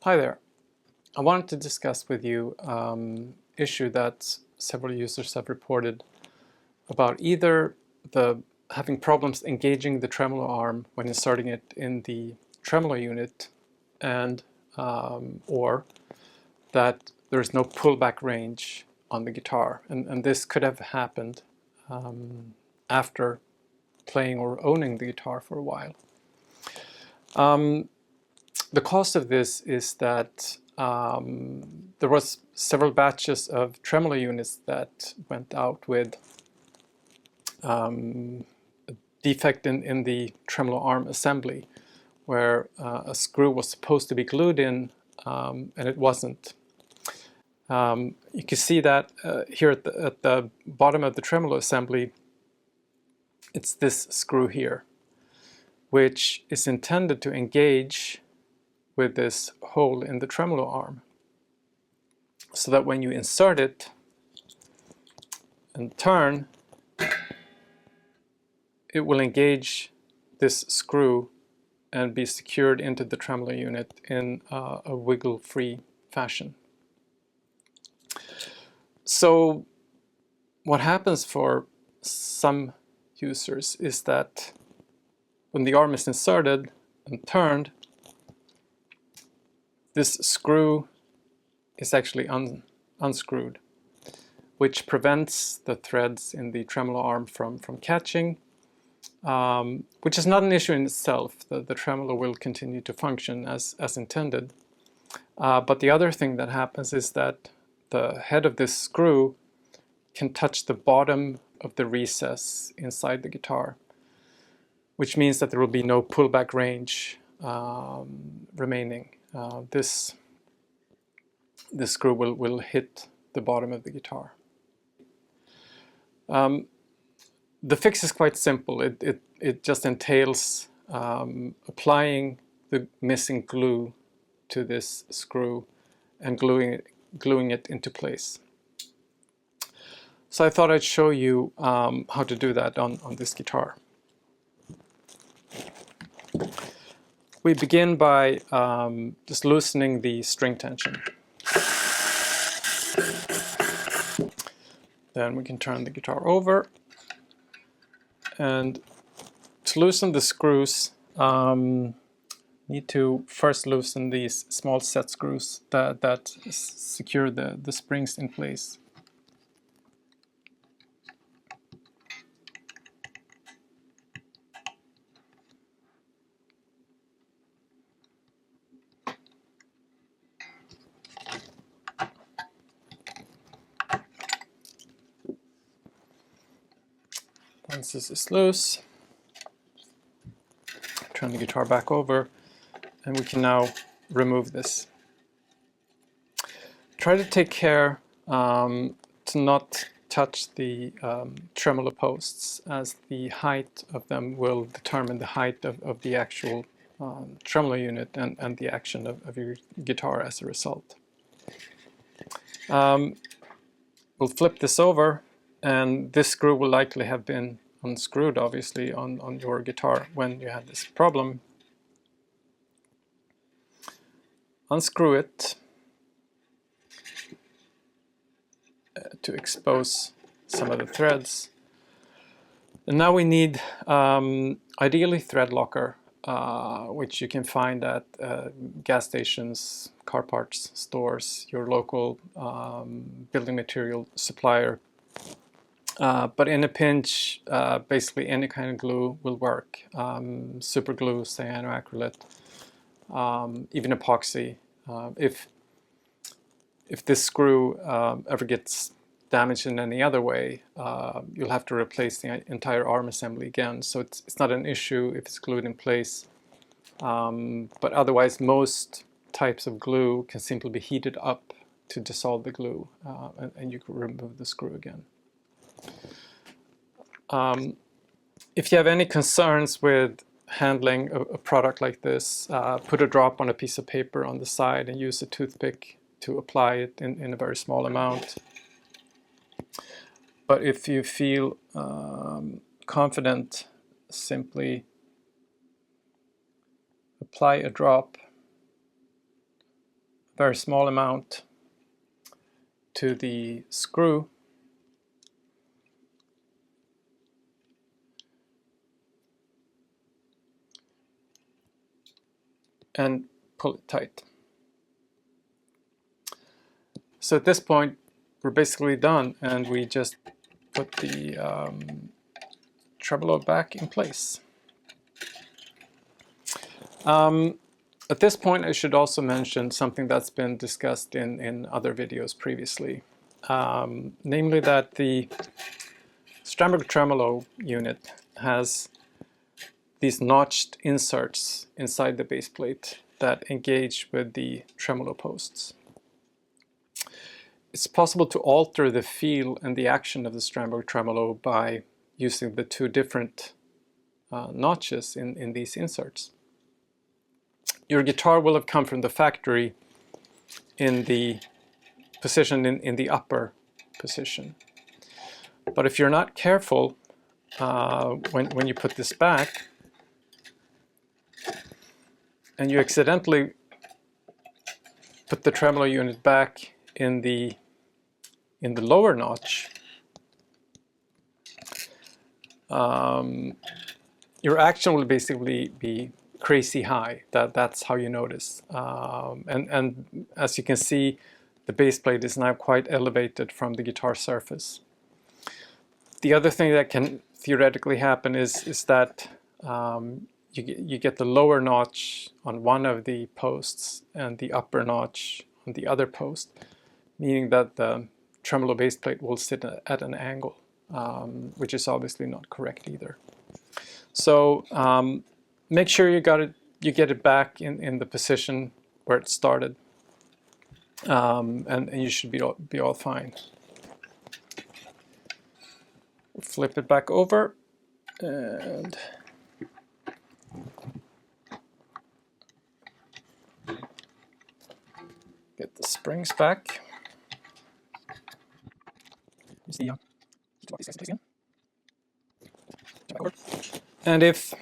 Hi there. I wanted to discuss with you issue that several users have reported about either having problems engaging the tremolo arm when inserting it in the tremolo unit, and or that there is no pullback range on the guitar, and this could have happened after playing or owning the guitar for a while. The cause of this is that there was several batches of tremolo units that went out with a defect in the tremolo arm assembly, where a screw was supposed to be glued in and it wasn't. You can see that here at the bottom of the tremolo assembly, it's this screw here, which is intended to engage with this hole in the tremolo arm, so that when you insert it and turn, it will engage this screw and be secured into the tremolo unit in a wiggle-free fashion. So what happens for some users is that when the arm is inserted and turned, this screw is actually unscrewed, which prevents the threads in the tremolo arm from catching, which is not an issue in itself. The tremolo will continue to function as intended. But the other thing that happens is that the head of this screw can touch the bottom of the recess inside the guitar, which means that there will be no pullback range remaining. This screw will hit the bottom of the guitar. The fix is quite simple. It just entails applying the missing glue to this screw and gluing it into place. So I thought I'd show you how to do that on this guitar. We begin by just loosening the string tension. Then we can turn the guitar over, and to loosen the screws, need to first loosen these small set screws that secure the springs in place. Once this is loose, turn the guitar back over, and we can now remove this. Try to take care to not touch the tremolo posts, as the height of them will determine the height of the actual tremolo unit and the action of your guitar as a result. We'll flip this over, and this screw will likely have been unscrewed, obviously, on your guitar when you had this problem. Unscrew it to expose some of the threads. And now we need ideally thread locker, which you can find at gas stations, car parts stores, your local building material supplier. But in a pinch, basically any kind of glue will work. Super glue, cyanoacrylate, even epoxy. If this screw ever gets damaged in any other way, you'll have to replace the entire arm assembly again. So it's not an issue if it's glued in place. But otherwise, most types of glue can simply be heated up to dissolve the glue, and you can remove the screw again. If you have any concerns with handling a product like this, put a drop on a piece of paper on the side and use a toothpick to apply it in a very small amount. But if you feel confident, simply apply a drop very small amount to the screw. And pull it tight. So at this point, we're basically done, and we just put the tremolo back in place. At this point, I should also mention something that's been discussed in other videos previously, namely that the Strandberg tremolo unit has these notched inserts inside the base plate that engage with the tremolo posts. It's possible to alter the feel and the action of the Strandberg tremolo by using the two different notches in these inserts. Your guitar will have come from the factory in the position in the upper position. But if you're not careful, when you put this back, and you accidentally put the tremolo unit back in the lower notch, your action will basically be crazy high. That's how you notice. And as you can see, the base plate is now quite elevated from the guitar surface. The other thing that can theoretically happen is that you get the lower notch on one of the posts and the upper notch on the other post, meaning that the tremolo base plate will sit at an angle, which is obviously not correct either. So make sure you get it back in the position where it started, and you should be all fine. Flip it back over and get the springs back. And if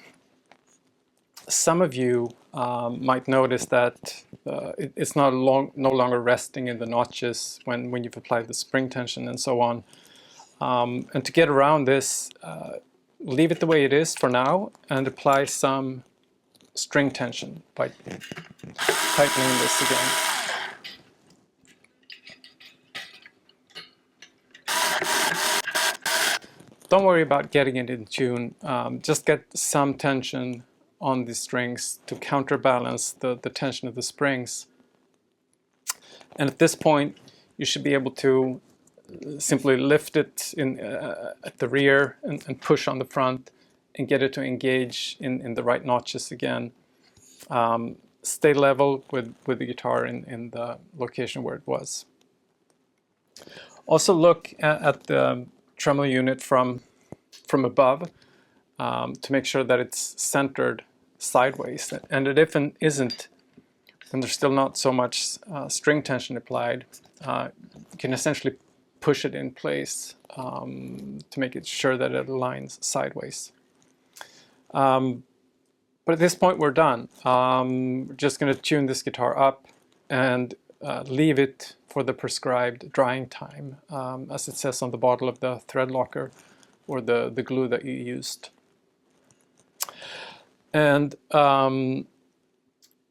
some of you might notice that it's no longer resting in the notches when you've applied the spring tension and so on, and to get around this, leave it the way it is for now and apply some string tension by tightening this again. Don't worry about getting it in tune. Just get some tension on the strings to counterbalance the tension of the springs. And at this point, you should be able to simply lift it at the rear and push on the front and get it to engage in the right notches again. Stay level with the guitar in the location where it was. Also look at the tremolo unit from above to make sure that it's centered sideways. And if it isn't, then there's still not so much string tension applied. You can essentially push it in place to make it sure that it aligns sideways. But at this point we're done. We're just going to tune this guitar up and leave it for the prescribed drying time, as it says on the bottle of the thread locker or the glue that you used. And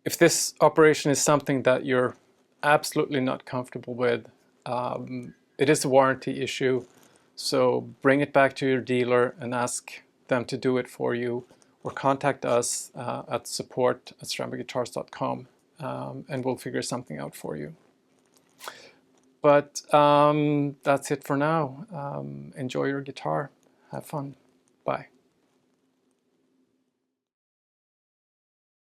if this operation is something that you're absolutely not comfortable with, it is a warranty issue, so bring it back to your dealer and ask them to do it for you, or contact us at support@strandbergguitars.com, and we'll figure something out for you. But that's it for now. Enjoy your guitar. Have fun. Bye.